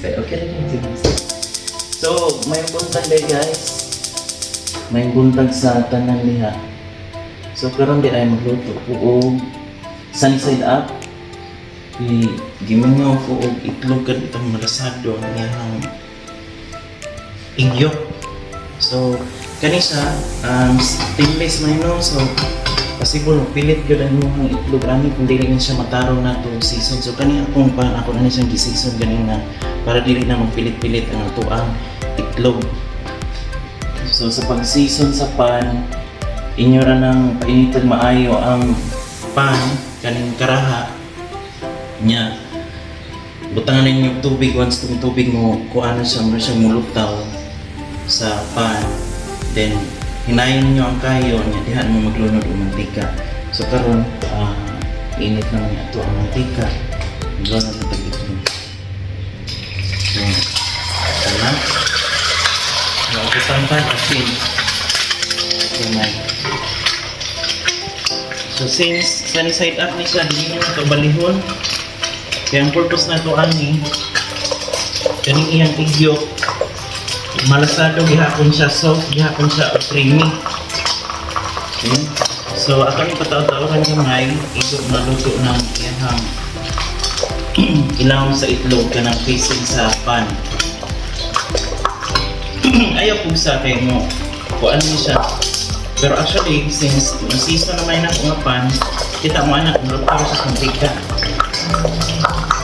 Okay lang yun. So, may buntag day guys. May buntag sa tanan liha. So, karon di ay magluto po og sunny side up. Gimingaw ko og itlog kanitang malasado niyang igyok. So, kanisa stainless man no. So, possible pilit gyud ang imong itlog ani kung dili na siya matarong nato season. So, kani akong pan ako na siyang gi-season ganin nga para dili na magpilit-pilit ang atuang itlog. So, sa pag-season sa pan, inyo ra nang painitan maayo ang pan kaning karaha nya butangan ninyo tubig once tong tubig mo kuano siya mo siyang mulutaw sa pan, then hinayon niyo ang kayo nya dihan mo maglunod og mantika. So karon init na niya ato ang mantika, maglunod na tagit mo. So kana nauputan pan asin. So since sunny side up ni siya, hindi niya nakabalihon. Kaya ang purpose na ito ani, kaning iyang igyok, malasado, gihapon siya soft, gihapon siya creamy. Okay? So ato ni pataw-tawaran kamay, igyok na luto ng iyang ilaw sa itlog kanang facing sa pan. Ayaw po sa kayo mo, kuan mo siya. Pero actually, since season naman na kung pan, kita mo anak, malutaw siya sa mantika.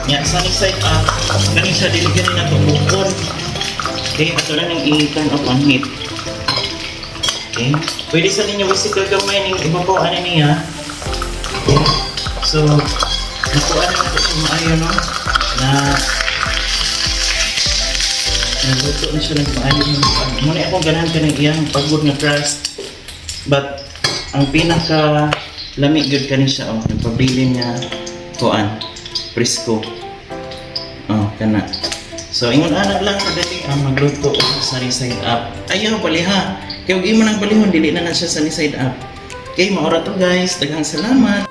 Yan, sunny side up, galing siya diligyan na bukod. Okay, ato lang ng i-turn off ang heat. Okay, pwede sa ninyo wisical gamay ng ibabaw ano niya. Okay, so, nakuha na natin siya maayo, no? Naluto na siya ng maayo. Muna akong ganahan ka ng iyang pagod na crust. But, ang pinaka lamig good ka siya, oh, yung pabili niya, kuan, presko. Oh, kana. So, ingon anak lang kadali ang magluto sa sunny side up. Ayaw, baliha. Kaya huwag mo nang balihon, dili na siya sunny side up. Okay, maura to guys. Daghang salamat.